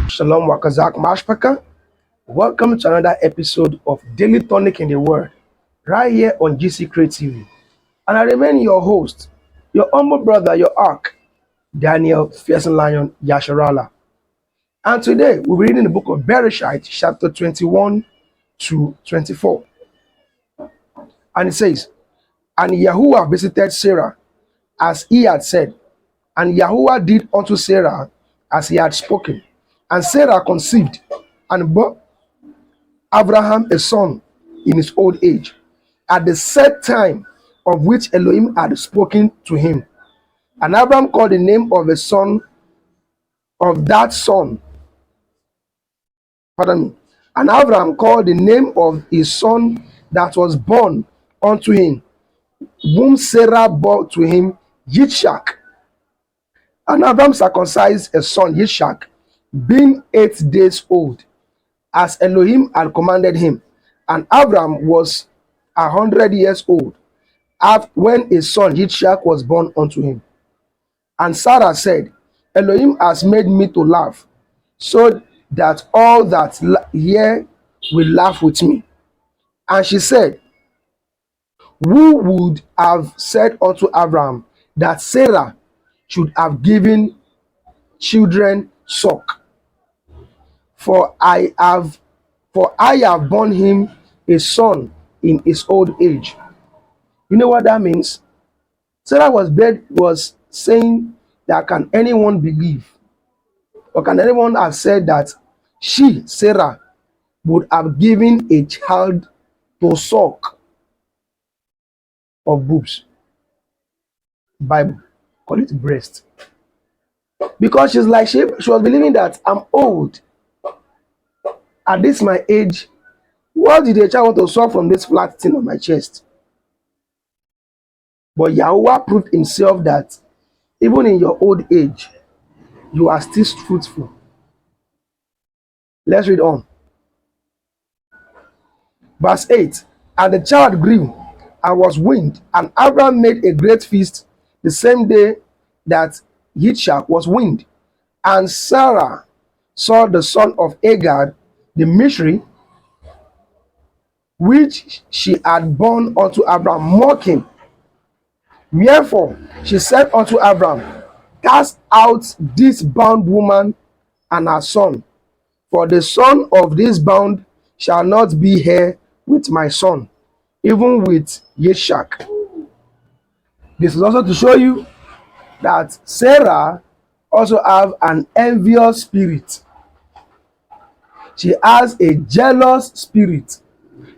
Shalom Wakazak Mashpaka. Welcome to another episode of Daily Tonic in the Word, right here on GC Creative. And I remain your host, your humble brother, your ark, Daniel Fierce Lion Yasharala. And today we'll be reading the book of Bere'shiyth, chapter 21 to 24. And it says, And Yahuwah visited Sarah as he had said, and Yahuwah did unto Sarah as he had spoken. And Sarah conceived and bore Abraham a son in his old age, at the set time of which Elohim had spoken to him. And Abraham called the name of the son of that son. Pardon me. And Abraham called the name of his son that was born unto him, whom Sarah bore to him, Yitzchak. And Abraham circumcised a son, Yitzchak, being 8 days old, as Elohim had commanded him. And Abraham was 100 years old when his son Yitzchak was born unto him. And Sarah said, Elohim has made me to laugh, so that all that hear will laugh with me. And she said, Who would have said unto Abraham that Sarah should have given children suck? For I have borne him a son in his old age. You know what that means? Sarah was saying that can anyone believe, or can anyone have said that she, Sarah, would have given a child to suck of boobs? Bible call it breast. Because she's like she was believing that I'm old. At this my age, what did a child want to suck from this flat thing on my chest? But Yahuwah proved himself that even in your old age, you are still fruitful. Let's read on. Verse 8. And the child grew and was weaned, and Abraham made a great feast the same day that Yitzchak was weaned. And Sarah saw the son of Hagar, the mystery, which she had borne unto Abraham, mocking. Wherefore she said unto Abraham, Cast out this bound woman and her son, for the son of this bound shall not be heir with my son, even with Yitzchak. This is also to show you that Sarah also have an envious spirit. She has a jealous spirit.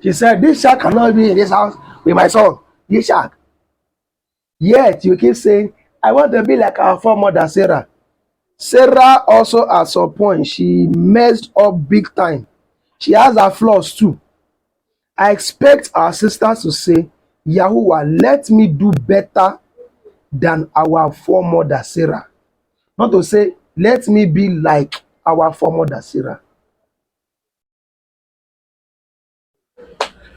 She said, This child cannot be in this house with my son, Yitzchak. Yet you keep saying, I want to be like our foremother Sarah. Sarah also at some point, she messed up big time. She has her flaws too. I expect our sisters to say, Yahuwah, let me do better than our foremother Sarah. Not to say, let me be like our foremother Sarah.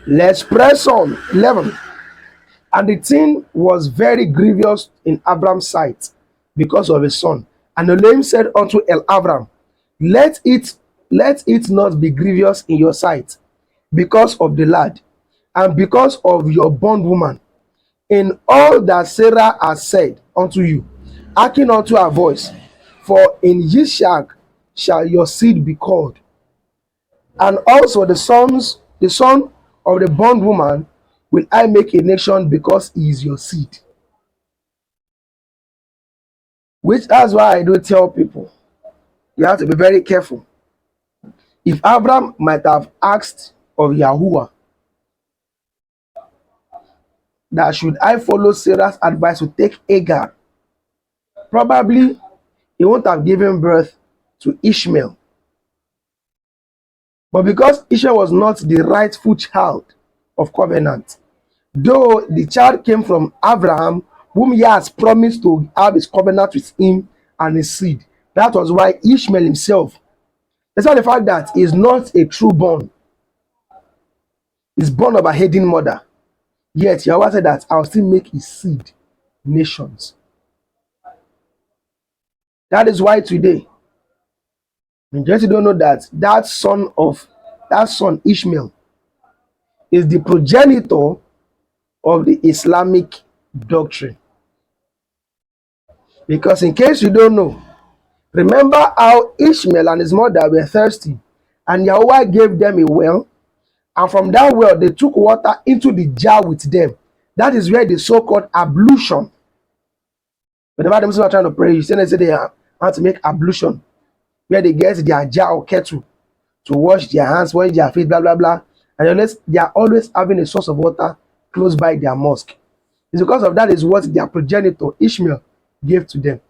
Let's press on. 11. And the thing was very grievous in Abraham's sight because of his son. And Elohim said unto Abram, Let it not be grievous in your sight because of the lad, and because of your bondwoman, in all that Sarah has said unto you, hearken unto her voice, for in Yitzchak shall your seed be called. And also the son of the bondwoman will I make a nation, because he is your seed. Which that's why I do tell people, you have to be very careful. If Abraham might have asked of Yahuwah that should I follow Sarah's advice to take Hagar, probably he won't have given birth to Ishmael. But because Ishmael was not the rightful child of covenant, though the child came from Abraham, whom he has promised to have his covenant with him and his seed. That was why Ishmael himself, despite the fact that he is not a true born, is born of a hidden mother, yet Yahweh said that I'll still make his seed nations. That is why today, majority don't know that that son Ishmael is the progenitor of the Islamic doctrine. Because in case you don't know, remember how Ishmael and his mother were thirsty, and Yahweh gave them a well, and from that well they took water into the jar with them. That is where the so-called ablution. Whenever the Muslims are trying to pray, you say they have to make ablution, where they get their jar or kettle to wash their hands, wash their feet, blah blah blah, and they are always having a source of water close by their mosque. It's because of that is what their progenitor Ishmael gave to them.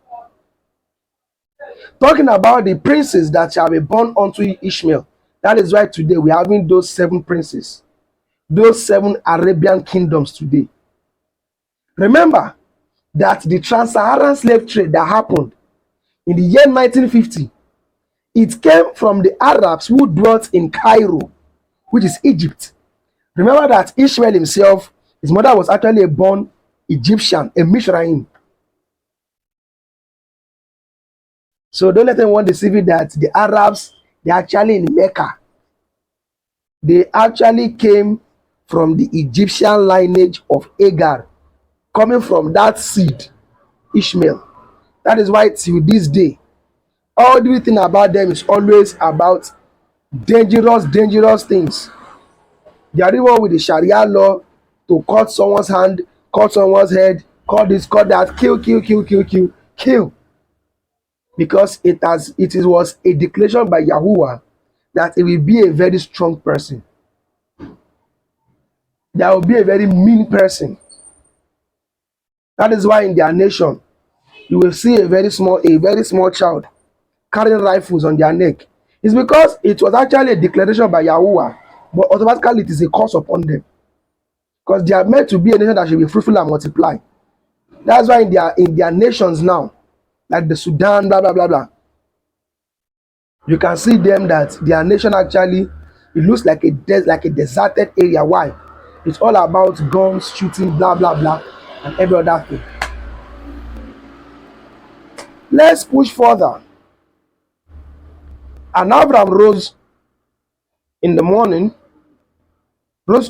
Talking about the princes that shall be born unto Ishmael. That is why today we are having those 7 princes, those 7 Arabian kingdoms today. Remember that the trans-Saharan slave trade that happened in the year 1950, it came from the Arabs who dwelt in Cairo, which is Egypt. Remember that Ishmael himself, his mother was actually a born Egyptian, a Mishraim. So don't let anyone deceive you that the Arabs, they are actually in Mecca. They actually came from the Egyptian lineage of Agar, coming from that seed, Ishmael. That is why till this day, all the thing about them is always about dangerous things. They are the one with the Sharia law to cut someone's hand, cut someone's head, cut this, cut that, kill. Because it was a declaration by Yahuwah that it will be a very strong person. There will be a very mean person. That is why in their nation, you will see a very small child carrying rifles on their neck. It's because it was actually a declaration by Yahuwah, but automatically it is a curse upon them. Because they are meant to be a nation that should be fruitful and multiply. That's why in their nations now, like the Sudan, blah blah blah blah, you can see them that their nation actually, it looks like a deserted area. Why? It's all about guns, shooting, blah blah blah, and every other thing. Let's push further. And Abraham rose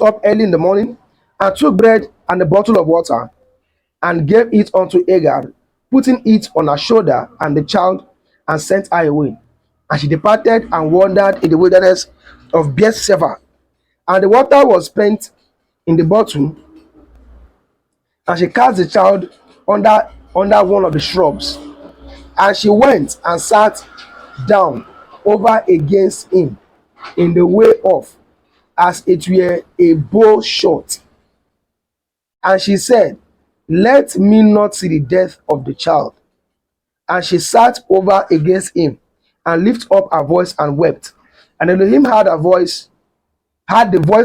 up early in the morning, and took bread and a bottle of water, and gave it unto Agar, putting it on her shoulder and the child, and sent her away. And she departed and wandered in the wilderness of Bere'shiyth. And the water was spent in the bottle, and she cast the child under one of the shrubs. And she went and sat down over against him in the way off, as it were a bow shot. And she said, Let me not see the death of the child. And she sat over against him, and lifted up her voice and wept. And Elohim heard the voice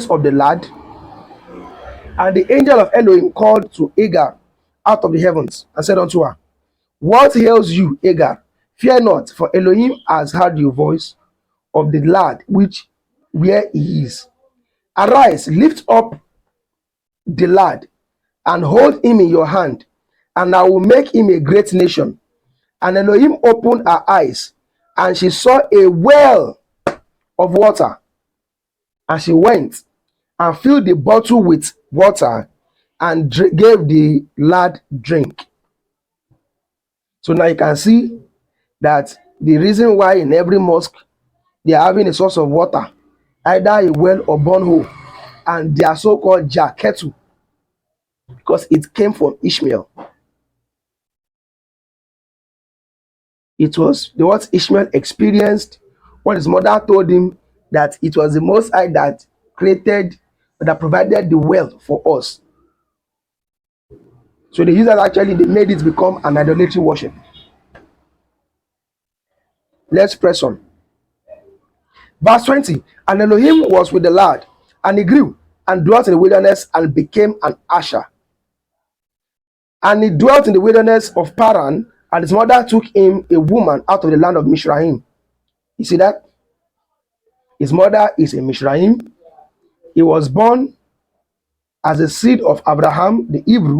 of the lad. And the angel of Elohim called to Agar out of the heavens, and said unto her, What ails you, Agar? Fear not, for Elohim has heard your voice of the lad where he is. Arise, lift up the lad, and hold him in your hand, and I will make him a great nation. And Elohim opened her eyes, and she saw a well of water. And she went and filled the bottle with water, and gave the lad drink. So now you can see that the reason why in every mosque they are having a source of water, either a well or borehole, and they are so-called jar, kettle, because it came from Ishmael. It was what Ishmael experienced, what his mother told him, that it was the Most High that provided the wealth for us. So the users actually, they made it become an idolatry worship. Let's press on. Verse 20. And Elohim was with the lad, and he grew and dwelt in the wilderness and became an usher. And he dwelt in the wilderness of Paran, and his mother took him a woman out of the land of Mishraim. You see that? His mother is a Mishraim. He was born as a seed of Abraham, the Hebrew,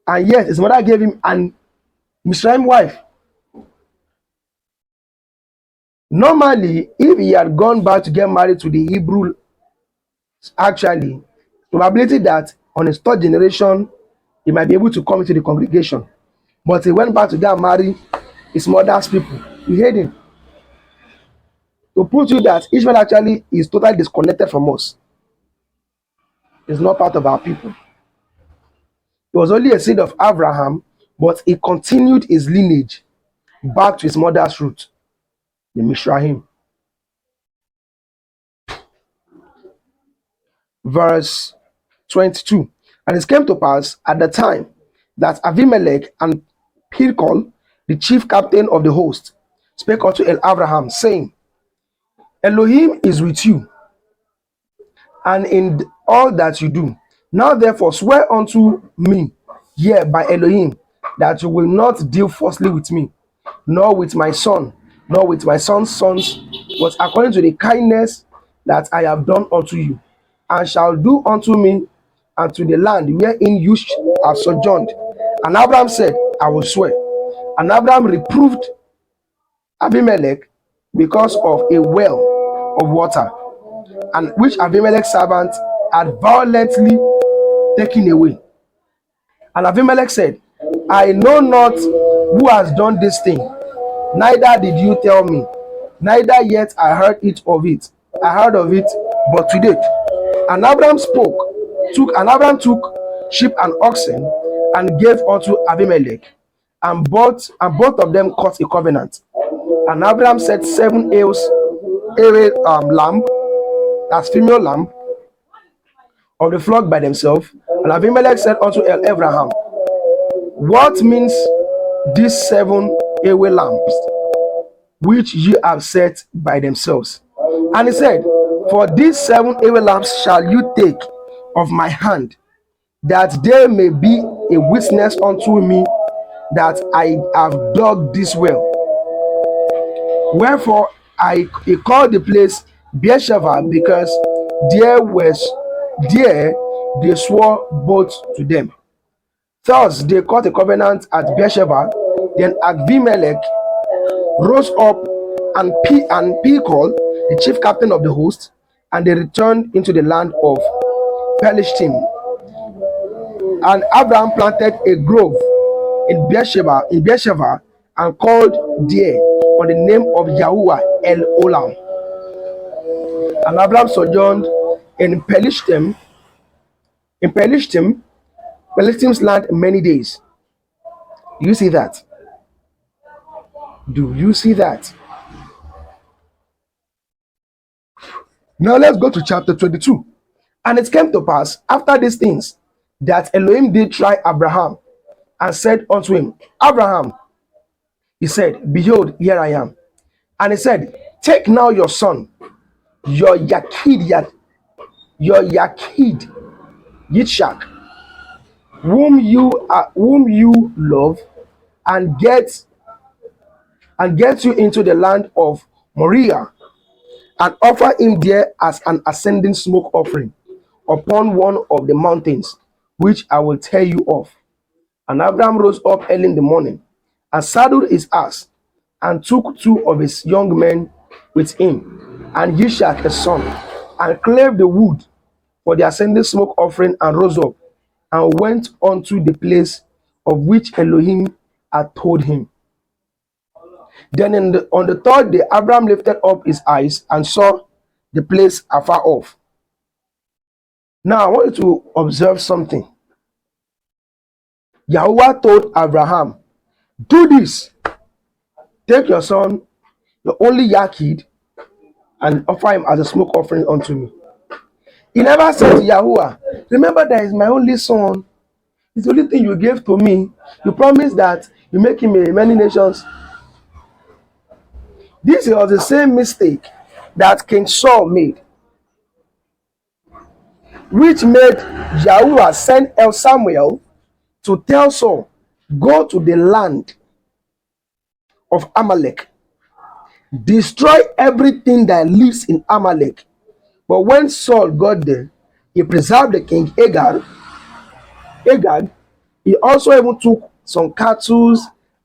and yet his mother gave him an Mishraim wife. Normally, if he had gone back to get married to the Hebrew, actually, probability that on his third generation, he might be able to come into the congregation. But he went back to get married his mother's people. You heard him. To prove to you that Ishmael actually is totally disconnected from us. He's not part of our people. He was only a seed of Abraham, but he continued his lineage back to his mother's root, the Mishraim. Verse 22. And it came to pass at the time that Abimelech and Phicol, the chief captain of the host, spake unto Abraham, saying, Elohim is with you, and in all that you do. Now therefore swear unto me, yea, by Elohim, that you will not deal falsely with me, nor with my son, nor with my son's sons, but according to the kindness that I have done unto you, and shall do unto me and to the land wherein you have sojourned. And Abraham said, I will swear. And Abraham reproved Abimelech because of a well of water, and which Abimelech's servant had violently taken away. And Abimelech said, I know not who has done this thing, neither did you tell me, neither yet I heard of it but today. And Abraham took sheep and oxen and gave unto Abimelech, and both of them cut a covenant. And Abraham set 7 lamb, that's female lamb, of the flock by themselves. And Abimelech said unto Abraham, what means these 7 lambs which ye have set by themselves? And he said, for these 7 lambs shall you take of my hand, that they may be a witness unto me that I have dug this well. Wherefore he called the place Bere'shiyth, because there they swore both to them. Thus they cut a covenant at Bere'shiyth. Then Abimelech rose up and Phicol, the chief captain of the host, and they returned into the land of Bere'shiyth. And Abraham planted a grove in Bere'shiyth, and called there on the name of Yahuwah El Olam. And Abraham sojourned in Pelishtim's land many days. Do you see that? Do you see that? Now let's go to chapter 22. And it came to pass after these things that Elohim did try Abraham, and said unto him, Abraham. He said, behold, here I am. And he said, take now your son, your Yakid, Yitzchak, whom you love, and get you into the land of Moriah, and offer him there as an ascending smoke offering upon one of the mountains which I will tell you of. And Abraham rose up early in the morning, and saddled his ass, and took 2 of his young men with him, and Yitzchak his son, and clave the wood for the ascending smoke offering, and rose up, and went unto the place of which Elohim had told him. Then on the 3rd day, Abraham lifted up his eyes and saw the place afar off. Now I want you to observe something. Yahuwah told Abraham, do this. Take your son, your only Yakid, and offer him as a smoke offering unto me. He never said to Yahuwah, remember that is my only son. It's the only thing you gave to me. You promised that you make him a many nations. This was the same mistake that King Saul made, which made Yahuwah send El Samuel to tell Saul, go to the land of Amalek, destroy everything that lives in Amalek. But when Saul got there, he preserved the king Agag. He also even took some cattle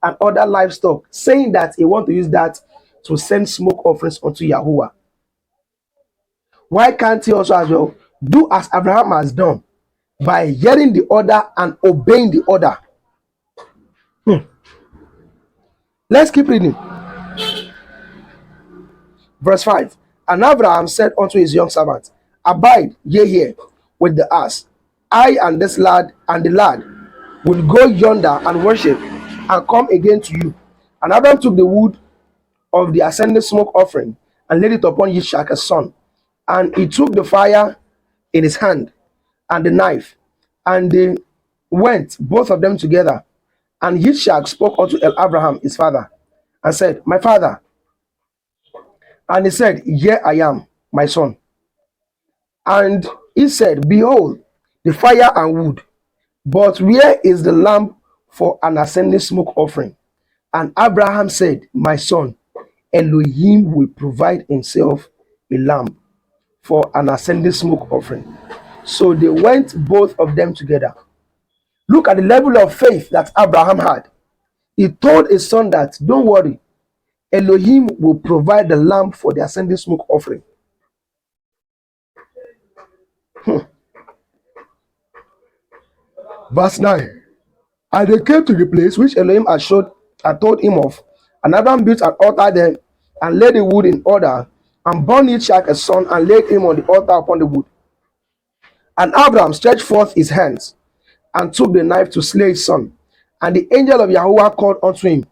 and other livestock, saying that he want to use that to send smoke offerings unto Yahuwah. Why can't he also as well do as Abraham has done by hearing the order and obeying the order? Let's keep reading. Verse 5. And Abraham said unto his young servant, abide ye here with the ass. I and this lad and the lad will go yonder and worship, and come again to you. And Abraham took the wood of the ascending smoke offering and laid it upon Yishak his son. And he took the fire in his hand and the knife, and they went both of them together. And Yishak spoke unto Abraham his father, and said, my father. And he said, here I am, my son. And he said, behold, the fire and wood, but where is the lamb for an ascending smoke offering? And Abraham said, my son, Elohim will provide himself a lamb for an ascending smoke offering. So they went both of them together. Look at the level of faith that Abraham had. He told his son that, don't worry, Elohim will provide the lamb for the ascending smoke offering. Verse 9. And they came to the place which Elohim had told him of. And Abraham built an altar there, and laid the wood in order, and burned Yitzchak his son, and laid him on the altar upon the wood. And Abraham stretched forth his hands, and took the knife to slay his son. And the angel of Yahuwah called unto him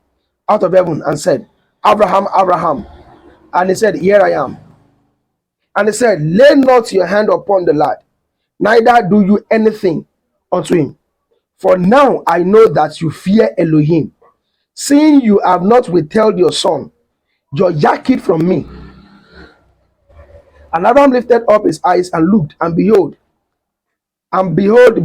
out of heaven, and said, Abraham, Abraham. And he said, here I am. And he said, lay not your hand upon the lad, neither do you anything unto him. For now I know that you fear Elohim, seeing you have not withheld your son, your Yakid, from me. And Abraham lifted up his eyes and looked, and behold,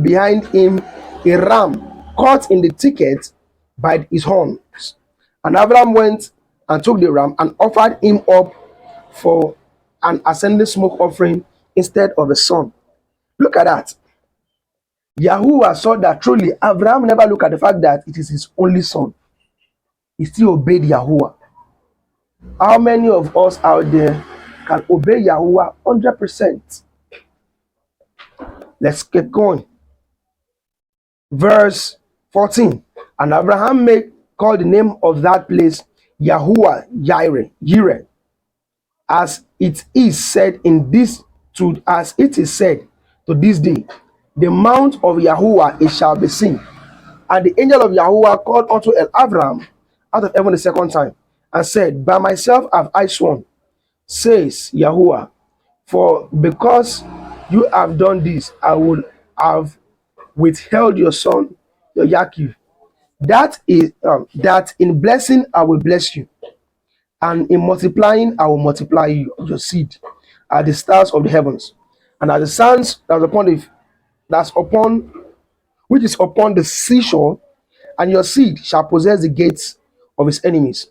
behind him a ram caught in the thicket by his horns. And Abraham went and took the ram and offered him up for an ascending smoke offering instead of a son. Look at that. Yahuwah saw that truly Abraham never looked at the fact that it is his only son. He still obeyed Yahuwah. How many of us out there can obey Yahuwah 100%? Let's get going. Verse 14. And Abraham called the name of that place Yahuwah Jireh, as it is said to this day, the mount of Yahuwah it shall be seen. And the angel of Yahuwah called unto Abraham out of heaven the second time, and said, by myself have I sworn, says Yahuwah, for because you have done this, I will have withheld your son, your Yaakov. That in blessing I will bless you, and in multiplying I will multiply your seed as the stars of the heavens, and as the sands which is upon the seashore, and your seed shall possess the gates of his enemies.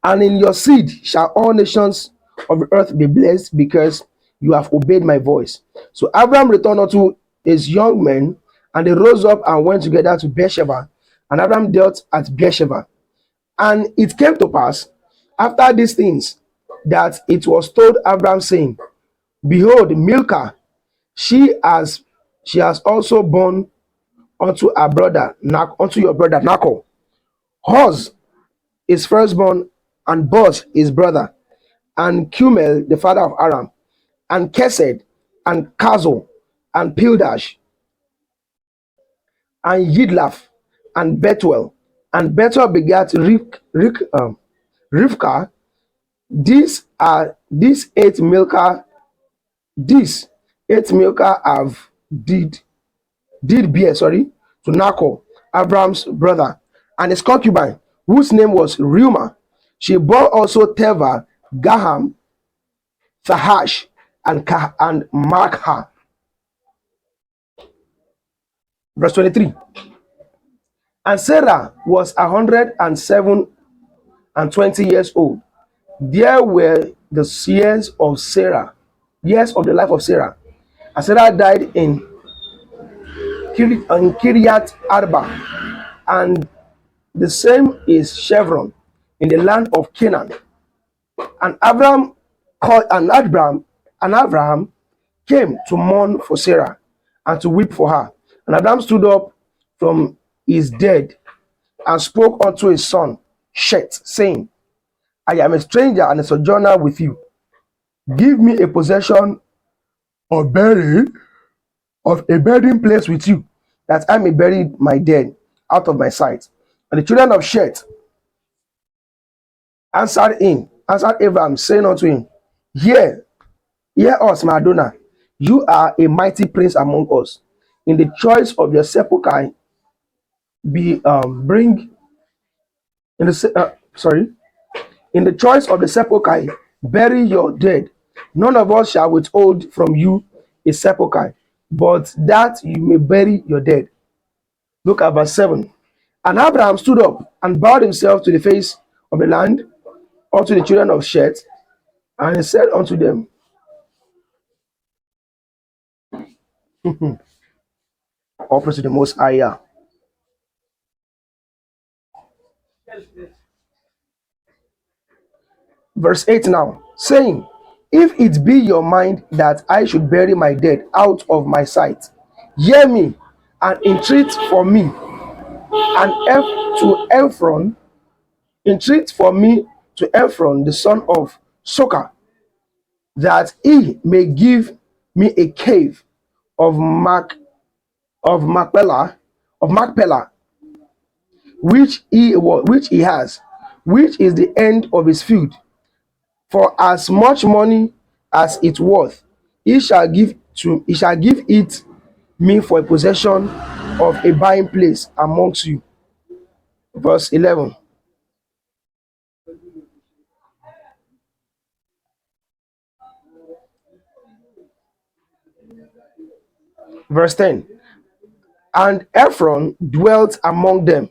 And in your seed shall all nations of the earth be blessed, because you have obeyed my voice. So Abraham returned unto his young men, and they rose up and went together to Beersheba, and Abraham dwelt at Beersheba. And it came to pass after these things that it was told Abraham, saying, behold, Milcah, she has also born unto your brother Nachor, Huz his firstborn, and Boz his brother, and Cumel the father of Aram, and Kesed, and Kazo, and Pildash, and Yidlaf, and Bethuel. And Bethuel begat Rivkah. These eight Milcah have did bear, to Nachor, Abraham's brother, and his concubine, whose name was Reumah. She bore also Teva, Gaham, Tahash, and Makha. Verse 23. And Sarah was 107 and 20 years old. There were the years of the life of Sarah. And Sarah died in Kiryat Arba, and the same is Chevron, in the land of Canaan. And Abraham called and Abraham came to mourn for Sarah and to weep for her. And Abraham stood up from his dead and spoke unto his son Shet, saying, I am a stranger and a sojourner with you. Give me a possession of a burying place with you, that I may bury my dead out of my sight. And the children of Shet answered Abraham, saying unto him, Hear, hear us, my Adonai. You are a mighty prince among us. In the choice of your sepulchre, be bring in the sorry, in the choice of the sepulchre, bury your dead. None of us shall withhold from you a sepulchre, but that you may bury your dead. Look at verse 7. And Abraham stood up and bowed himself to the face of the land unto the children of Shet, and he said unto them, all praise to the Most High. Verse 8 now, saying, If it be your mind that I should bury my dead out of my sight, hear me and entreat for me, and to Ephron, entreat for me to Ephron, the son of Soka, that he may give me a cave of Machpelah, which he has, which is the end of his field, for as much money as it worth, he shall give it me for a possession of a buying place amongst you. Verse 11. Verse 10. And Ephron dwelt among them,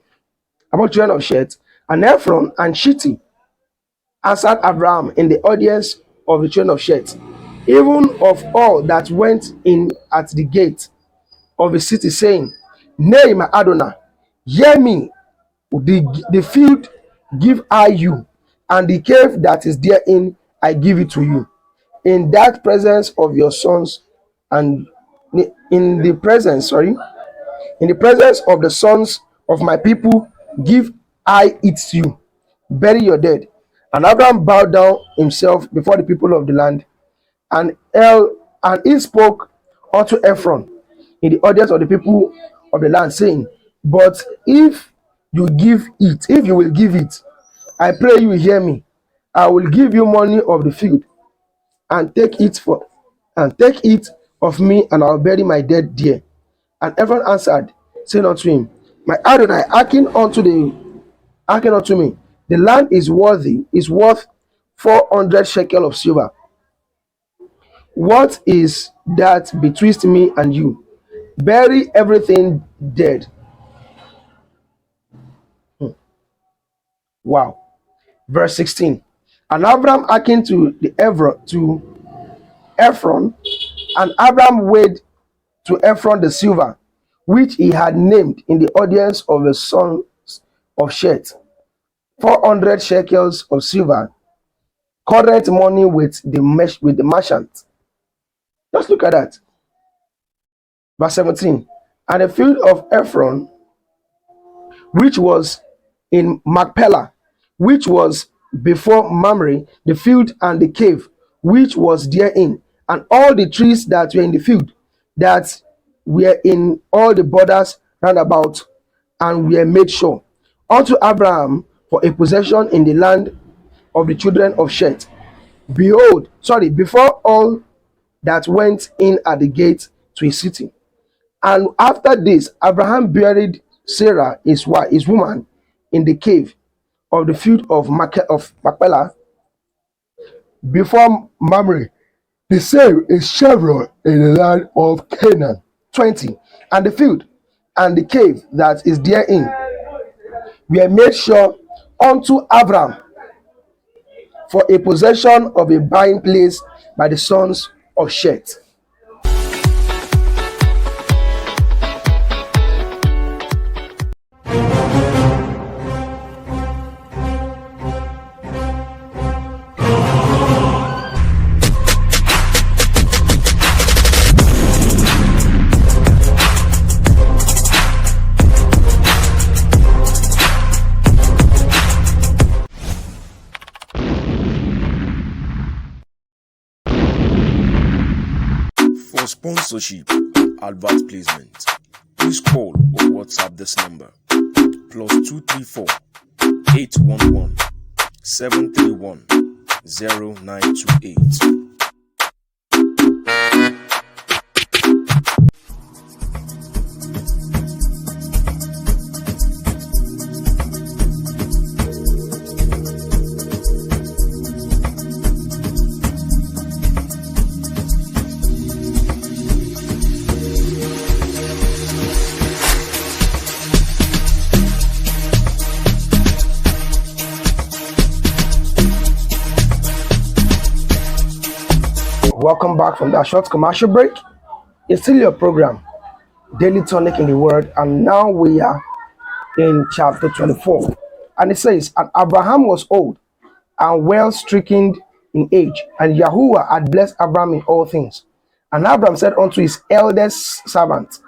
among children of Shet, and Ephron and Shitti answered Abraham in the audience of the children of Shet, even of all that went in at the gate of the city, saying, Nay, my Adonai, hear me, the field give I you, and the cave that is therein I give it to you, in that presence of your sons, and in the presence of the sons of my people, give I it to you. Bury your dead. And Abraham bowed down himself before the people of the land, and he spoke unto Ephron in the audience of the people of the land, saying, But if you will give it, I pray you hear me. I will give you money of the field, and take it of me, and I will bury my dead there. And Ephron answered, saying unto him, My Adonai, hearken unto me. The land is worth 400 shekel of silver. What is that betwixt me and you? Bury everything dead. Wow. Verse 16. And Abraham hearkened to Ephron, and Abraham weighed to Ephron the silver, which he had named in the audience of the sons of Shet, 400 shekels of silver, current money with the merchant. Just look at that. Verse 17. And the field of Ephron, which was in Machpelah, which was before Mamre, the field and the cave, which was therein, and all the trees that were in the field, that were in all the borders round about, and were made sure unto Abraham for a possession in the land of the children of Shet. Before all that went in at the gate to his city. And after this, Abraham buried Sarah, his wife, his woman, in the cave of the field of Machpelah before Mamre. The same is Chevron in the land of Canaan. 20. And the field and the cave that is therein were made sure unto Abram for a possession of a buying place by the sons of Sheth. For sponsorship, advert placement, please call or WhatsApp this number +234 811 731 0928. Welcome back from that short commercial break. It's still your program, Daily Tonic in the Word, and now we are in chapter 24. And it says, And Abraham was old and well stricken in age, and Yahuwah had blessed Abraham in all things. And Abraham said unto his eldest servant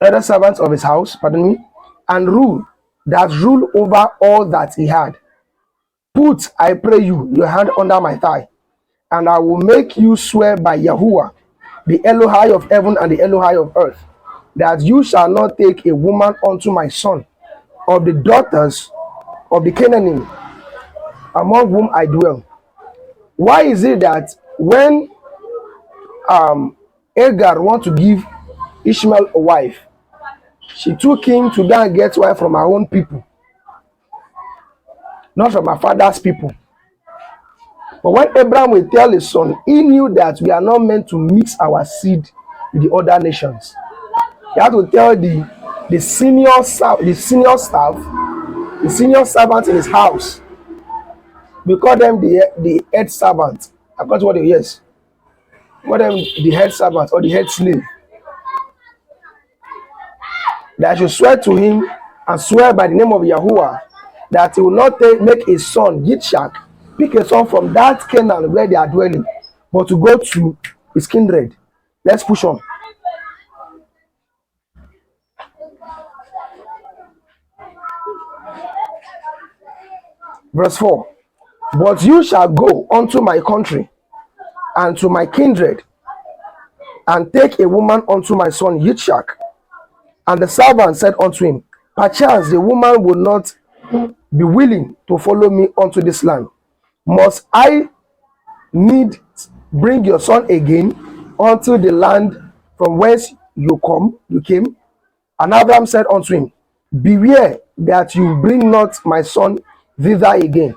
of his house, and rule over all that he had. Put, I pray you, your hand under my thigh, and I will make you swear by Yahuwah, the Elohai of heaven and the Elohai of earth, that you shall not take a woman unto my son of the daughters of the Canaanim, among whom I dwell. Why is it that when Agar want to give Ishmael a wife, she took him to go and get wife from her own people, not from her father's people? But when Abraham will tell his son, he knew that we are not meant to mix our seed with the other nations. He had to tell the senior staff, the senior servant in his house. We call them the head servant. I've got what they yes. We call them the head servant or the head slave. That should swear to him and swear by the name of Yahuwah that he will not make his son Yitzchak pick a son from that Canaan where they are dwelling, but to go to his kindred. Let's push on. Verse 4. But you shall go unto my country and to my kindred, and take a woman unto my son Yitzchak. And the servant said unto him, Perchance the woman would not be willing to follow me unto this land. Must I need bring your son again unto the land from whence you came? And Abraham said unto him, Beware that you bring not my son thither again.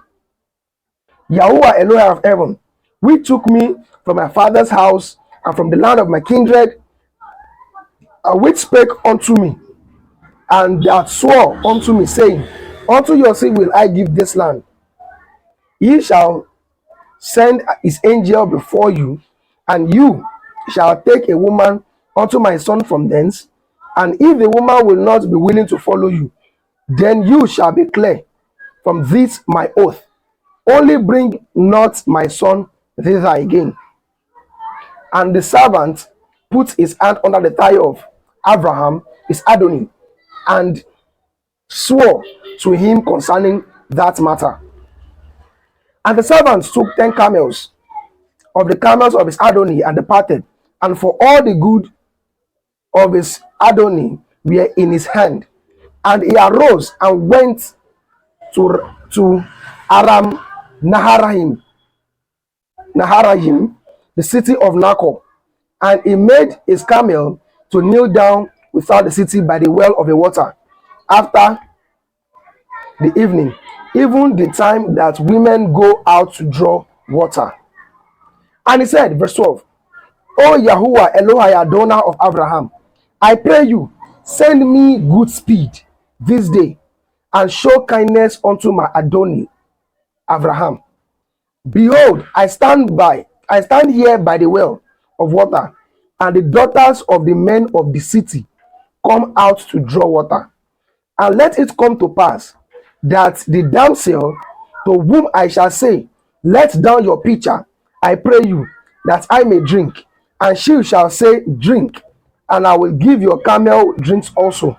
Yahuwah Elohai of heaven, which took me from my father's house and from the land of my kindred, and which spake unto me, and that swore unto me, saying, Unto your seed will I give this land. He shall send his angel before you, and you shall take a woman unto my son from thence. And if the woman will not be willing to follow you, then you shall be clear from this my oath. Only bring not my son thither again. And the servant put his hand under the thigh of Abraham, his Adonai, and swore to him concerning that matter. And the servant took 10 camels of the camels of his Adonai and departed, and for all the good of his Adonai were in his hand. And he arose and went to Aram Naharaim, the city of Nahor. And he made his camel to kneel down without the city by the well of the water after the evening, even the time that women go out to draw water. And he said, verse 12, O Yahuwah Elohai Adonai of Abraham, I pray you, send me good speed this day, and show kindness unto my Adoni Abraham. Behold, I stand here by the well of water, and the daughters of the men of the city come out to draw water. And let it come to pass that the damsel to whom I shall say, let down your pitcher, I pray you, that I may drink, and she shall say, drink, and I will give your camel drinks also.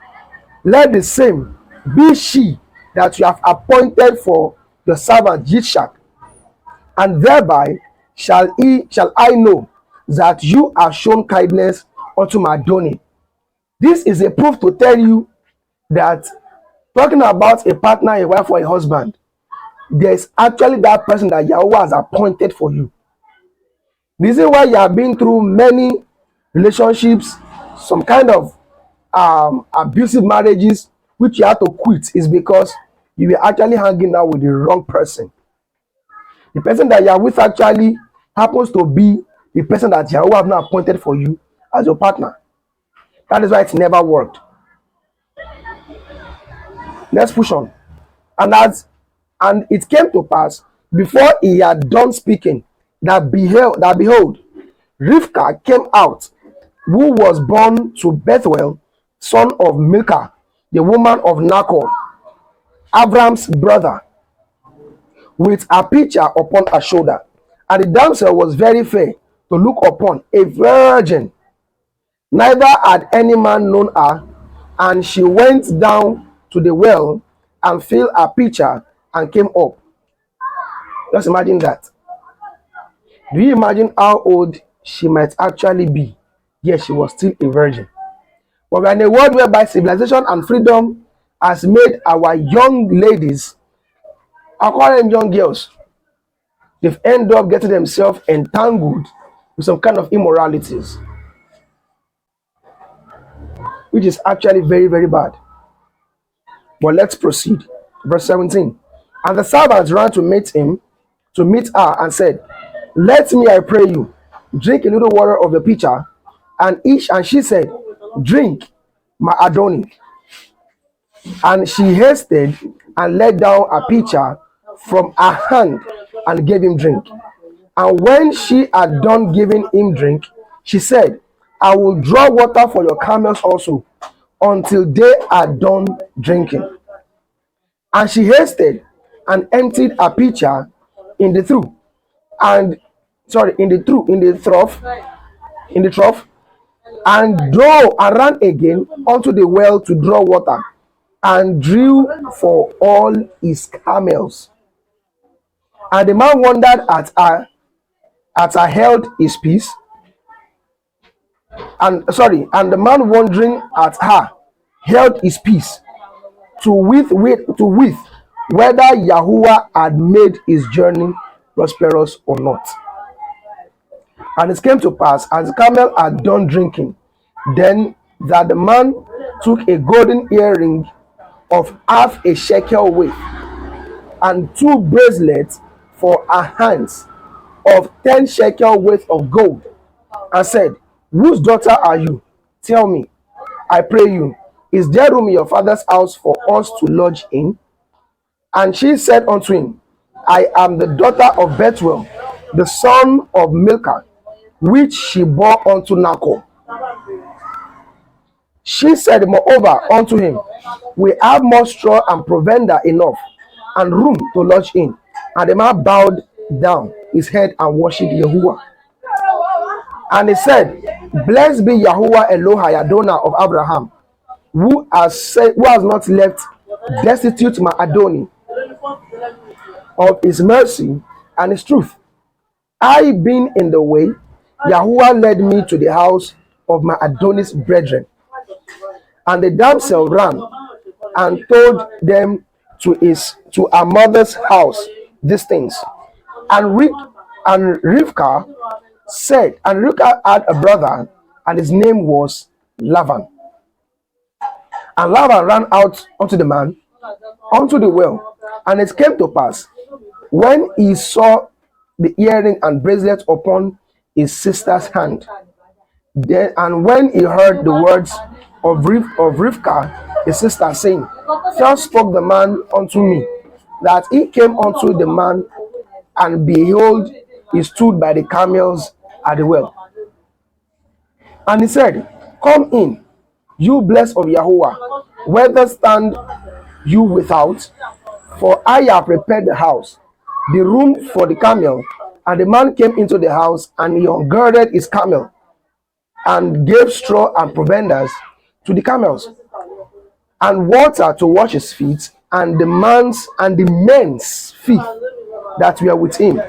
Let the same be she that you have appointed for your servant Yitzchak, and thereby shall I know that you have shown kindness unto my Adoni. This is a proof to tell you that, talking about a partner, a wife, or a husband, there is actually that person that Yahweh has appointed for you. The reason why you have been through many relationships, some kind of abusive marriages, which you had to quit, is because you were actually hanging out with the wrong person. The person that you are with actually happens to be the person that Yahweh have not appointed for you as your partner. That is why it never worked. Let's push on. And it came to pass, before he had done speaking, that behold, Rivkah came out, who was born to Bethuel, son of Milcah, the woman of Nahor, Abram's brother, with a pitcher upon her shoulder. And the damsel was very fair to look upon, a virgin, neither had any man known her. And she went down to the well and filled a pitcher and came up. Just imagine that. Do you imagine how old she might actually be? Yes, she was still a virgin. But we're in a world whereby civilization and freedom has made our young ladies, I call them young girls, they've ended up getting themselves entangled with some kind of immoralities, which is actually very, very bad. But let's proceed. Verse 17. And the servants ran to meet her, and said, let me, I pray you, drink a little water of the pitcher. And she said, drink, my Adoni. And she hasted and let down a pitcher from her hand and gave him drink. And when she had done giving him drink, she said, I will draw water for your camels also, until they are done drinking. And she hasted and emptied a pitcher in the trough, and ran again unto the well to draw water, and drew for all his camels. And the man wondered at her held his peace. And the man wondering at her held his peace to wit whether Yahuwah had made his journey prosperous or not. And it came to pass, as the camel had done drinking, then that the man took a golden earring of half a shekel weight, and 2 bracelets for her hands of 10 shekel weight of gold, and said, whose daughter are you? Tell me, I pray you, is there room in your father's house for us to lodge in? And she said unto him, I am the daughter of Bethuel, the son of Milcah, which she bore unto Nahor. She said moreover unto him, we have more straw and provender enough, and room to lodge in. And the man bowed down his head and worshipped Yahuwah. And he said, blessed be Yahuwah Elohai Adonai of Abraham, who has not left destitute my Adoni of his mercy and his truth. I being in the way, Yahuwah led me to the house of my Adoni's brethren. And the damsel ran and told them to her mother's house these things. And Rivkah said, and Rivkah had a brother, and his name was Laban. And Laban ran out unto the man, unto the well. And it came to pass, when he saw the earring and bracelet upon his sister's hand. Then, and when he heard the words of Rivkah, his sister, saying, thus spoke the man unto me, that he came unto the man, and behold, he stood by the camels at the well. And he said, come in, you blessed of Yahuwah, whether stand you without? For I have prepared the house, the room for the camel. And the man came into the house, and he ungirded his camel, and gave straw and provenders to the camels, and water to wash his feet, and the men's feet that were with him.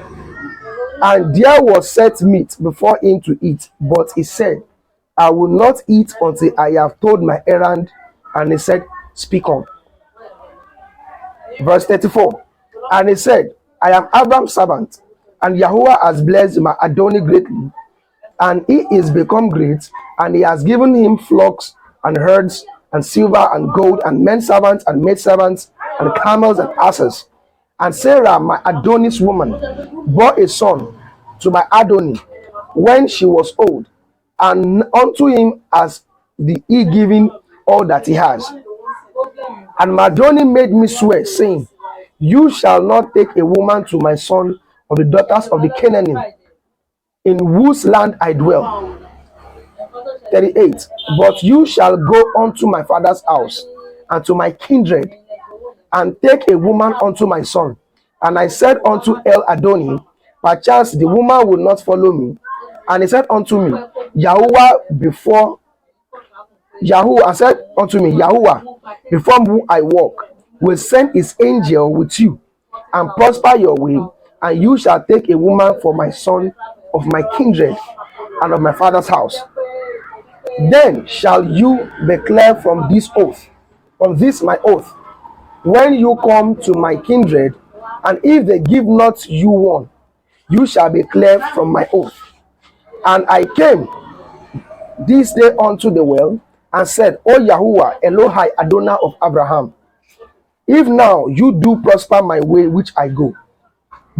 And there was set meat before him to eat, but he said, I will not eat until I have told my errand. And he said, speak on. Verse 34. And he said, I am Abraham's servant, and Yahuwah has blessed my Adonai greatly, and he is become great, and he has given him flocks and herds and silver and gold and men servants and maid servants and camels and asses. And Sarah, my Adonai's woman, bore a son to my Adonai when she was old, and unto him as the he giving all that he has. And my Adonai made me swear, saying, you shall not take a woman to my son of the daughters of the Canaanite, in whose land I dwell. 38. But you shall go unto my father's house and to my kindred, and take a woman unto my son. And I said unto El Adoni, perchance the woman will not follow me. And he said unto me, Yahuwah, before whom I walk, will send his angel with you, and prosper your way, and you shall take a woman for my son of my kindred and of my father's house. Then shall you declare from this my oath, when you come to my kindred, and if they give not you one, you shall be clear from my oath. And I came this day unto the well, and said, O Yahuwah, Elohai Adonai of Abraham, if now you do prosper my way which I go,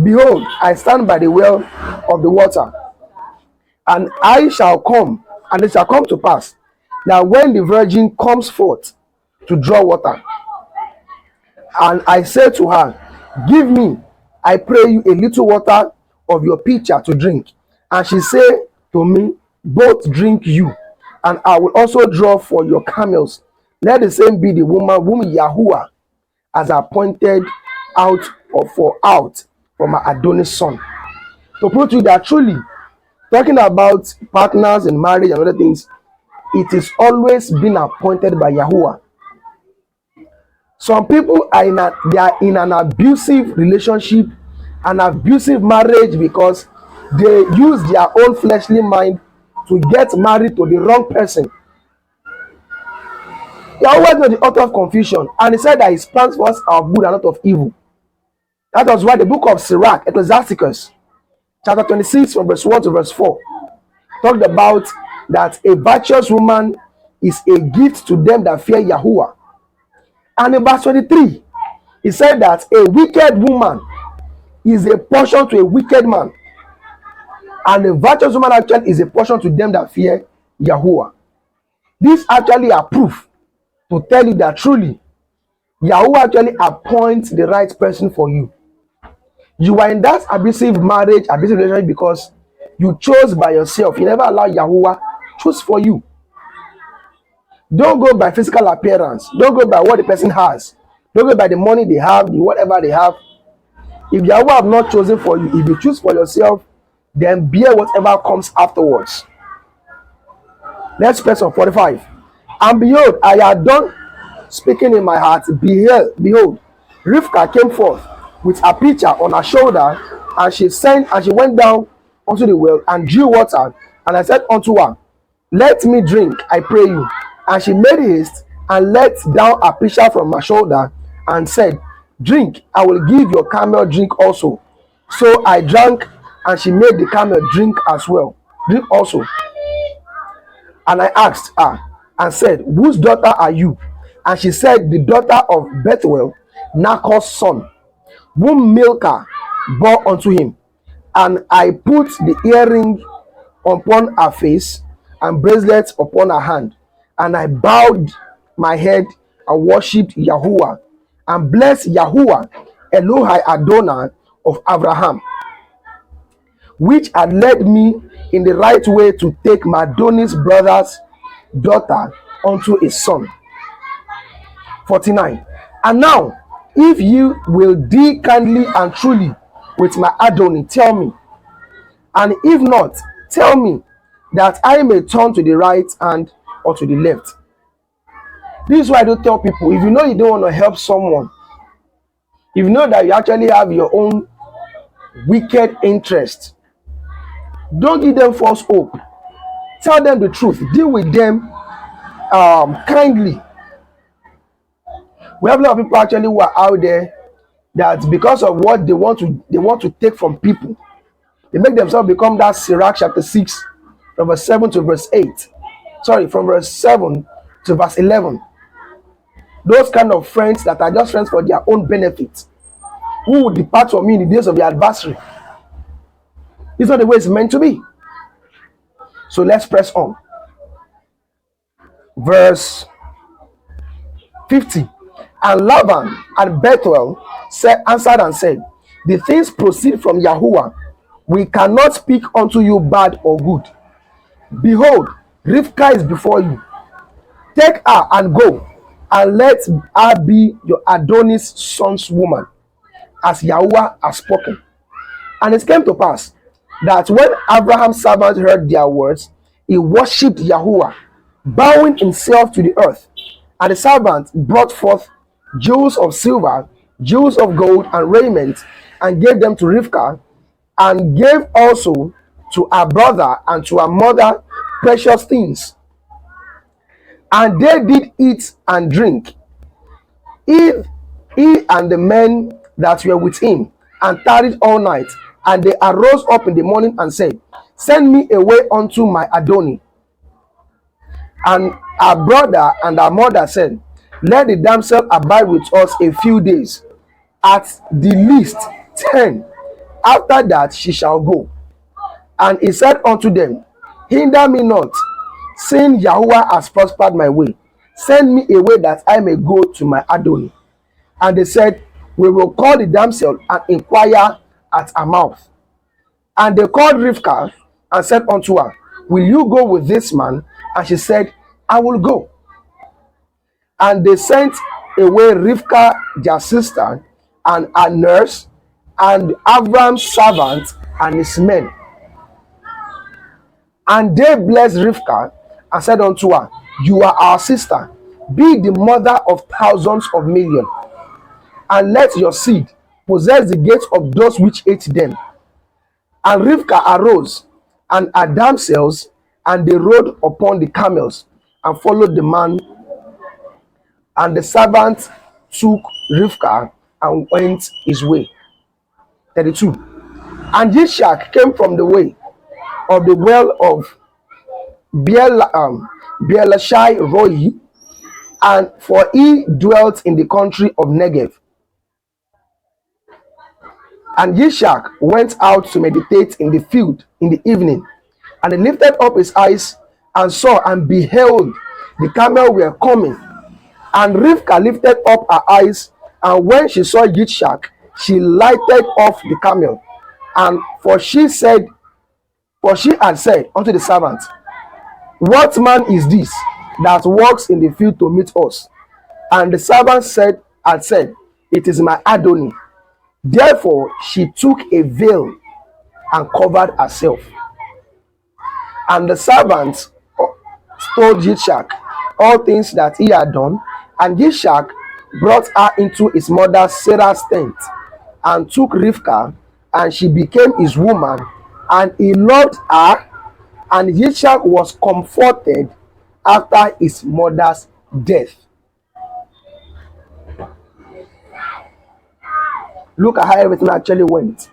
behold, I stand by the well of the water, and I shall come, and it shall come to pass, that when the virgin comes forth to draw water, and I say to her, give me, I pray you, a little water of your pitcher to drink, and she say to me, both drink you, and I will also draw for your camels. Let the same be the woman whom Yahuwah has appointed out from my Adonai's son. To prove to you that truly, talking about partners and marriage and other things, it is always been appointed by Yahuwah. Some people are in an abusive relationship, an abusive marriage, because they use their own fleshly mind to get married to the wrong person. Yahuwah is not the author of confusion, and he said that his plans for us are of good and not of evil. That was why the book of Sirach, Ecclesiasticus, chapter 26, from verse 1 to verse 4, talked about that a virtuous woman is a gift to them that fear Yahuwah. And in verse 23, he said that a wicked woman is a portion to a wicked man, and a virtuous woman actually is a portion to them that fear Yahuwah. This actually are proof to tell you that truly Yahuwah actually appoints the right person for you. You are in that abusive marriage, abusive relationship, because you chose by yourself. You never allow Yahuwah choose for you. Don't go by physical appearance. Don't go by what the person has. Don't go by the money they have, the whatever they have. If Yahuwah have not chosen for you, if you choose for yourself, then bear whatever comes afterwards. Next person, 45. And behold, I had done speaking in my heart. Behold, Rivkah came forth with a pitcher on her shoulder, and she went down unto the well and drew water. And I said unto her, let me drink, I pray you. And she made haste and let down a pitcher from my shoulder, and said, drink, I will give your camel drink also. So I drank, and she made the camel drink also. And I asked her and said, whose daughter are you? And she said, the daughter of Bethuel, Nachor's son, whom Milcah bore unto him. And I put the earring upon her face and bracelets upon her hand. And I bowed my head and worshipped Yahuwah and blessed Yahuwah Elohai Adonai of Abraham, which had led me in the right way to take my Adonai's brother's daughter unto a son. 49. And now, if you will deal kindly and truly with my Adonai, tell me, and if not, tell me, that I may turn to the right hand or to the left. This is why I don't tell people, if you know you don't want to help someone, if you know that you actually have your own wicked interest, don't give them false hope. Tell them the truth. Deal with them kindly. We have a lot of people actually who are out there that because of what they want to take from people, they make themselves become that Sirach chapter 6 from verse 7 to verse 8. Sorry, from verse 7 to verse 11. Those kind of friends that are just friends for their own benefit, who will depart from me in the days of the adversary. It's not the way it's meant to be. So let's press on. Verse 50. And Laban and Bethuel answered and said, the things proceed from Yahuwah. We cannot speak unto you bad or good. Behold, Rivkah is before you. Take her and go, and let her be your Adonai's son's woman, as Yahuwah has spoken. And it came to pass that when Abraham's servant heard their words, he worshipped Yahuwah, bowing himself to the earth. And the servant brought forth jewels of silver, jewels of gold, and raiment, and gave them to Rivkah, and gave also to her brother and to her mother precious things. And they did eat and drink, he and the men that were with him, and tarried all night. And they arose up in the morning and said, send me away unto my Adonai. And our brother and our mother said, let the damsel abide with us a few days, at the least 10. After that she shall go. And he said unto them, hinder me not, seeing Yahuwah has prospered my way. Send me away that I may go to my Adonai. And they said, we will call the damsel and inquire at her mouth. And they called Rivkah and said unto her, will you go with this man? And she said, I will go. And they sent away Rivkah their sister, and her nurse, and Abraham's servant and his men. And they blessed Rivkah and said unto her, you are our sister, be the mother of thousands of millions, and let your seed possess the gates of those which ate them. And Rivkah arose, and her damsels, and they rode upon the camels, and followed the man. And the servant took Rivkah and went his way. 32. And Yishak came from the way of the well of Bere'shiyth Roi, and for he dwelt in the country of Negev. And Yishak went out to meditate in the field in the evening, and he lifted up his eyes and saw, and beheld, the camel were coming. And Rivkah lifted up her eyes, and when she saw Yishak, she lighted off the camel. And for she had said unto the servant, what man is this that walks in the field to meet us? And the servant had said, it is my Adonai. Therefore she took a veil and covered herself. And the servant told Yishak all things that he had done. And Yishak brought her into his mother Sarah's tent, and took Rivkah, and she became his woman, and he loved her. And Yishak was comforted after his mother's death. Look at how everything actually went.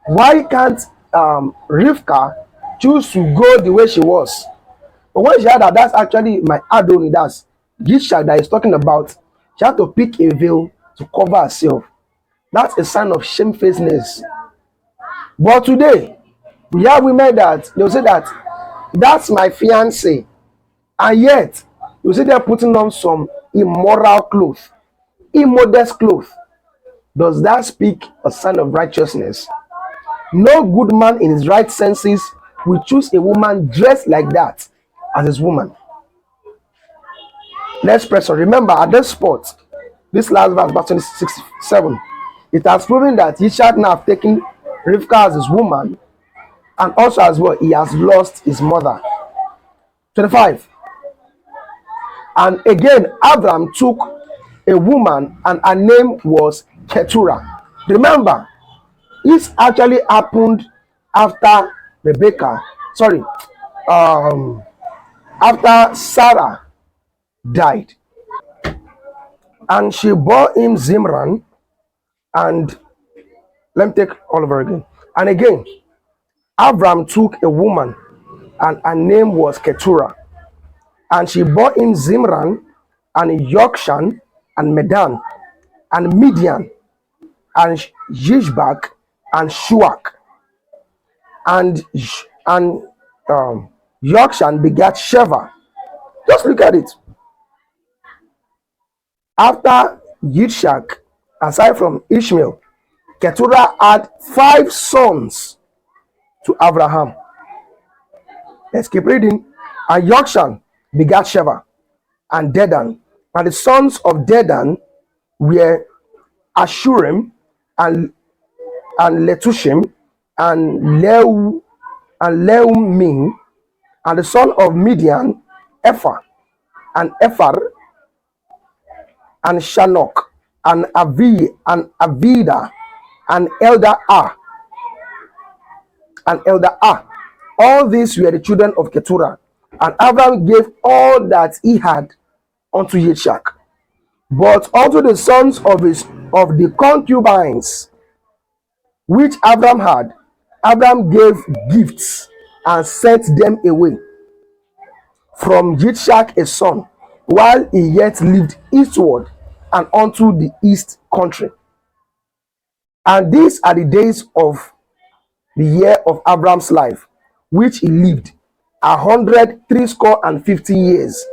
Why can't Rivkah choose to go the way she was? But when she had that, that's actually my Adonai, that's Yishak that is talking about. She had to pick a veil to cover herself. That's a sign of shamefacedness. But today, we have women that they'll say that that's my fiance, and yet you see them putting on some immoral clothes, immodest clothes. Does that speak a sign of righteousness? No good man in his right senses will choose a woman dressed like that as his woman. Let's press on. Remember, at this spot, this last verse 26:7, it has proven that Ishak now have taken Rivka as his woman, and also as well, he has lost his mother. 25. And again, Abraham took a woman, and her name was Keturah. Remember, this actually happened after Rebecca, sorry, um, after Sarah died. And she bore him Zimran, and let me take all over again. And again, Abraham took a woman, and her name was Keturah. And she bore him Zimran, and Yokshan, and Medan, and Midian, and Yishbak, and Shuak. And Yokshan begat Sheva. Just look at it. After Yitzhak, aside from Ishmael, Keturah had 5 sons to Abraham. Let's keep reading. And Yokshan begat Sheva and Dedan. And the sons of Dedan were Ashurim and Letushim and Leumim. And the son of Midian, Ephah and Ephar and Shanok and Avida and Elder Ah. All these were the children of Keturah. And Abraham gave all that he had unto Yitzhak. But unto the sons of the concubines which Abraham had, Abraham gave gifts and sent them away from Yitzhak a son, while he yet lived eastward and unto the east country. And these are the days of the year of Abraham's life, which he lived 150 years.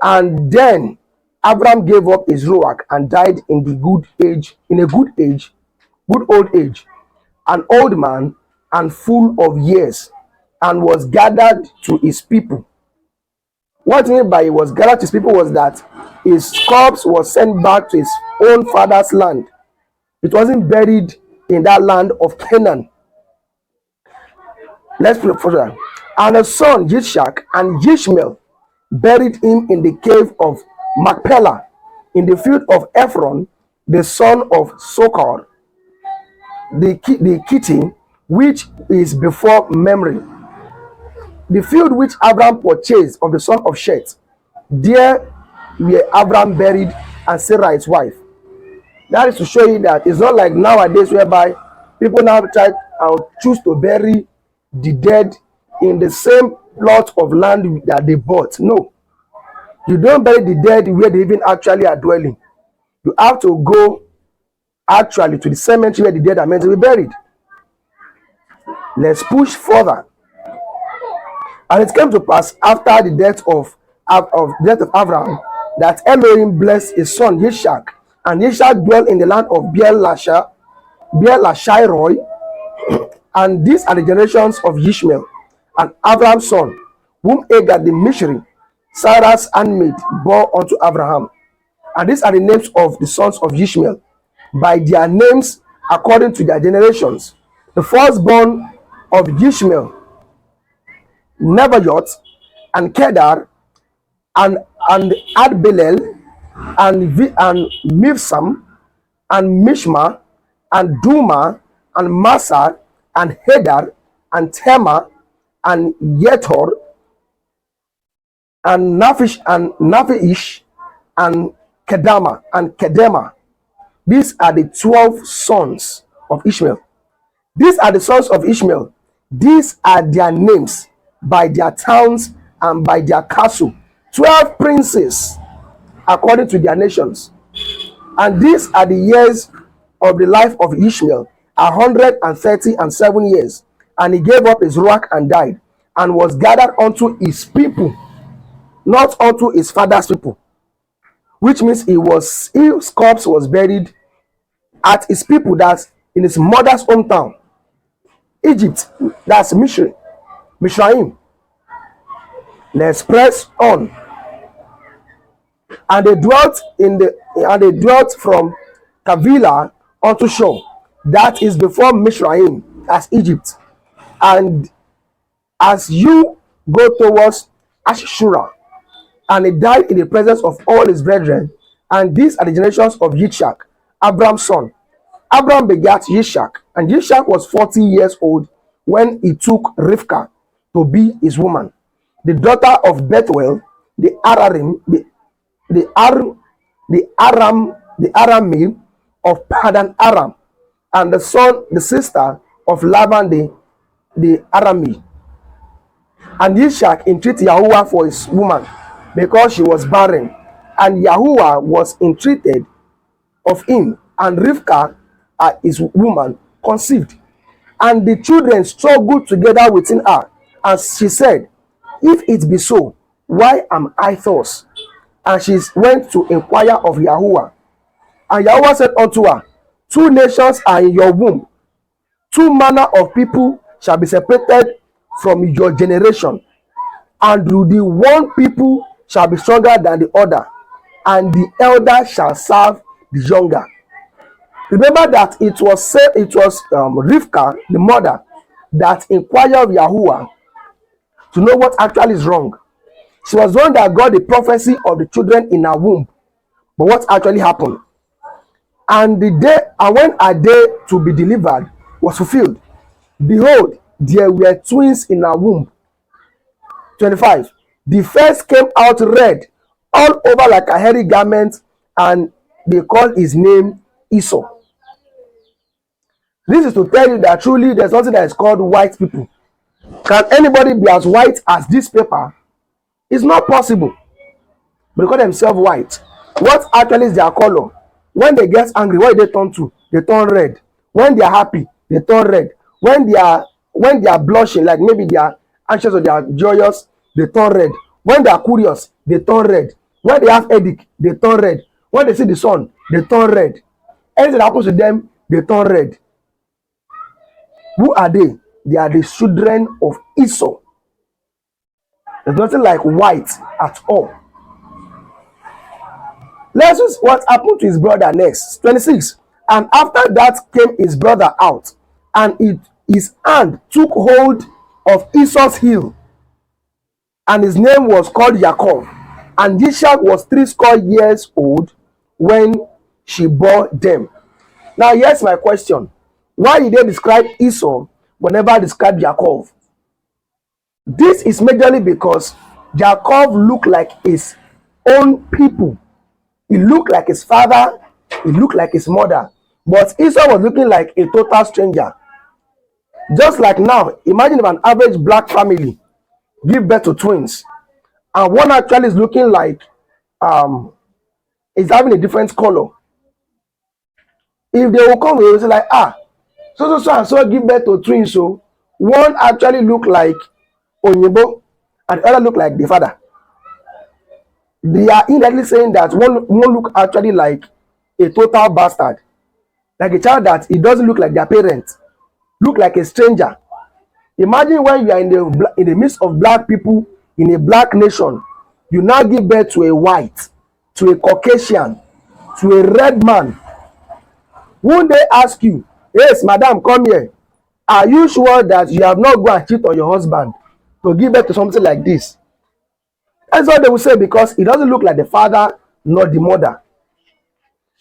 And then Abraham gave up his Ruach and died in a good old age, an old man and full of years, and was gathered to his people. What he meant by he was gathered to his people was that his corpse was sent back to his own father's land. It wasn't buried in that land of Canaan. Let's look further. And a son, Yitzhak, and Ishmael buried him in the cave of Machpelah, in the field of Ephron, the son of Sochar, the Kittim, which is before Mamre. The field which Abraham purchased of the son of Sheth, there were Abraham buried and Sarah his wife. That is to show you that it's not like nowadays whereby people now choose to bury the dead in the same plot of land that they bought. No, you don't bury the dead where they even actually are dwelling. You have to go actually to the cemetery where the dead are meant to be buried. Let's push further. And it came to pass after the death of Abraham that Elohim blessed his son Yitzhak, and Yitzhak dwelt in the land of Beer-Lashai. And these are the generations of Ishmael and Abraham's son, whom Agar the Mishri, Sarah's handmaid, bore unto Abraham. And these are the names of the sons of Ishmael, by their names according to their generations. The firstborn of Ishmael, Nebajoth, and Kedar, and Adbelel, and Mivsam, and Mishma, and Duma, and Masar, and Hedar, and Tema, and Yethor, and Naphish, and Kedema. These are the 12 sons of Ishmael. These are the sons of Ishmael. These are their names by their towns and by their castle. 12 princes according to their nations. And these are the years of the life of Ishmael, 137 years, and he gave up his rock and died, and was gathered unto his people, not unto his father's people. Which means his corpse was buried at his people, that's in his mother's hometown, Egypt, that's Mishraim. Let's press on. And they dwelt from Kavila unto Shur, that is before Mishraim, as Egypt, and as you go towards Ashshurah. And he died in the presence of all his brethren. And these are the generations of Yitzchak, Abraham's son. Abraham begat Yitzchak, and Yitzchak was 40 years old when he took Rivkah to be his woman, the daughter of Bethuel, the Aramim of Padan Aram, and the sister of Laban the Aramee. And Yitzchak entreated Yahuwah for his woman, because she was barren, and Yahuwah was entreated of him, and Rivkah, his woman, conceived. And the children struggled together within her, and she said, if it be so, why am I thus? And she went to inquire of Yahuwah. And Yahuwah said unto her, 2 nations are in your womb, 2 manner of people shall be separated from your generation, and the one people shall be stronger than the other, and the elder shall serve the younger. Remember that it was Rivkah, the mother, that inquired of Yahuwah to know what actually is wrong. She was the one that got the prophecy of the children in her womb, but what actually happened? And when a day to be delivered was fulfilled, behold, there were twins in her womb. 25. The first came out red all over like a hairy garment, and they called his name Esau. This is to tell you that truly there's something that is called white people. Can anybody be as white as this paper? It's not possible. But they call themselves white. What actually is their color? When they get angry, what do they turn to? They turn red. When they are happy, they turn red. When they are blushing, like maybe they are anxious or they are joyous, they turn red. When they are curious, they turn red. When they have headache, they turn red. When they see the sun, they turn red. Anything that happens to them, they turn red. Who are they? They are the children of Esau. There's nothing like white at all. Let's see what happened to his brother next. 26. And after that came his brother out, and his hand took hold of Esau's heel, and his name was called Jacob. And Yitzchak was 80 years old when she bore them. Now here's my question. Why did they describe Esau but never describe Jacob? This is majorly because Jacob looked like his own people. He looked like his father, he looked like his mother. But Esau was looking like a total stranger. Just like now, imagine if an average black family give birth to twins, and one actually is looking like is having a different color. If they will come, they will say like, so and so give birth to twins, so one actually look like Onyebo and the other look like the father. They are indirectly saying that one look actually like a total bastard, like a child that it doesn't look like their parent, look like a stranger. Imagine when you are in the midst of black people in a black nation, you now give birth to a white, to a Caucasian, to a red man. Won't they ask you, yes, madam, come here. Are you sure that you have not gone and cheat on your husband to give birth to something like this? That's what they will say, because it doesn't look like the father nor the mother.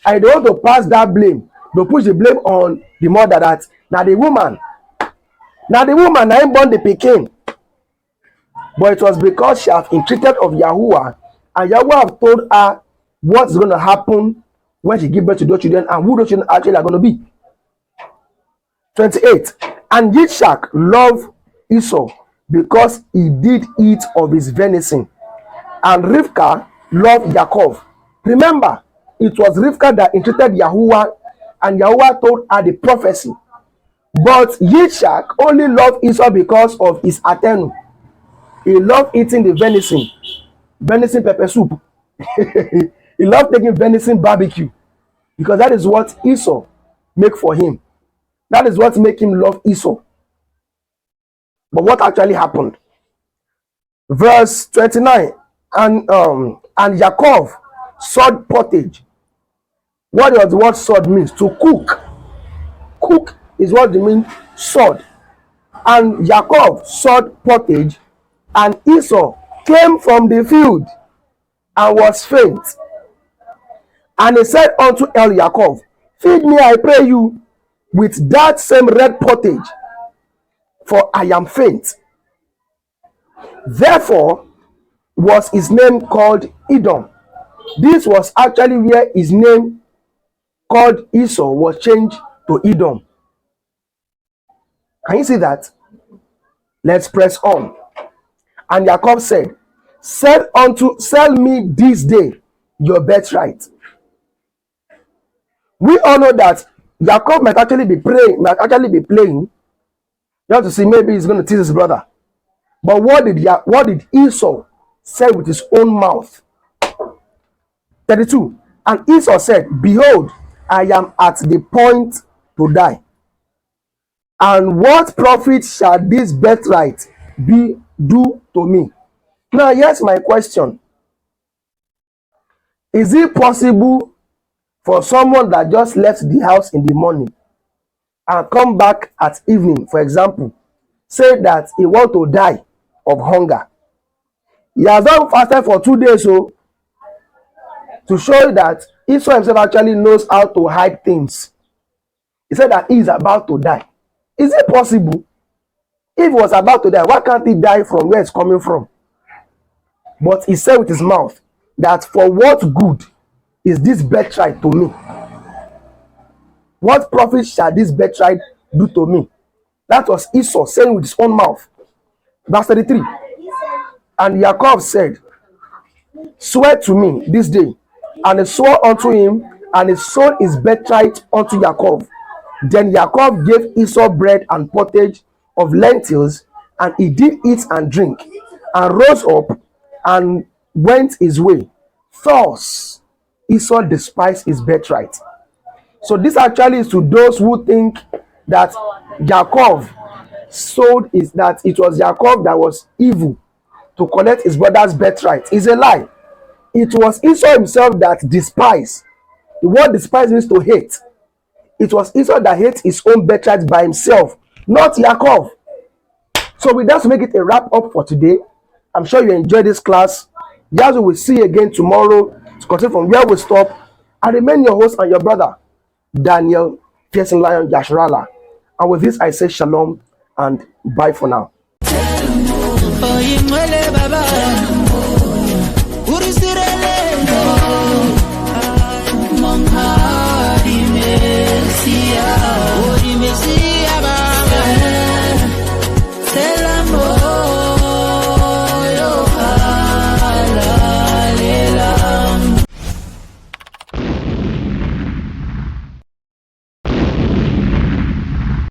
And they want to pass that blame. They push the blame on the mother, that now the woman now ain't born the pikin. But it was because she have entreated of Yahuwah, and Yahuwah have told her what's going to happen when she give birth to those children and who those children actually are going to be. 28. And Yitzchak loved Esau because he did eat of his venison, and Rivkah loved Jacob. Remember, it was Rivkah that entreated Yahuwah, and Yahuwah told her the prophecy But Yitzhak only loved Esau because of his atenu. He loved eating the venison pepper soup. He loved taking venison barbecue because that is what Esau make for him. That is what make him love Esau. But what actually happened? Verse 29, and Yaakov sawed pottage. What does the word sawed means? To cook. Cook is what they mean sawed. And Yaakov sawed pottage, and Esau came from the field and was faint. And he said unto Yaakov, feed me, I pray you, with that same red pottage, for I am faint. Therefore was his name called Edom. This was actually where his name called Esau was changed to Edom. Can you see that? Let's press on. And Jacob said, sell me this day your birthright. We all know that Jacob might actually be playing, just to see maybe he's going to tease his brother. But what did Esau say with his own mouth? 32. And Esau said, behold, I am at the point to die. And what profit shall this birthright do to me? Now, here's my question. Is it possible for someone that just left the house in the morning and come back at evening, for example, say that he want to die of hunger? He has not fasted for 2 days, so to show that Esau himself actually knows how to hide things. He said that he is about to die. Is it possible? If he was about to die, why can't he die from where it's coming from? But he said with his mouth that for what good is this birthright to me? What profit shall this birthright do to me? That was Esau saying with his own mouth. Verse 33. And Yaakov said, swear to me this day. And he swore unto him, and he sold his birthright unto Yaakov. Then Yaakov gave Esau bread and pottage of lentils, and he did eat and drink, and rose up and went his way. Thus Esau despised his birthright. So this actually is to those who think that Yaakov sold is that it was Yaakov that was evil to collect his brother's birthright. It's a lie. It was Esau himself that despised. The word despise means to hate. It was Esau that hates his own birthright by himself, not Yaakov. So with that, to make it a wrap up for today, I'm sure you enjoyed this class. Yes, we will see you again tomorrow to continue from where we stop. I remain your host and your brother, Daniel Pearson Lion Yashrala. And with this, I say shalom and bye for now.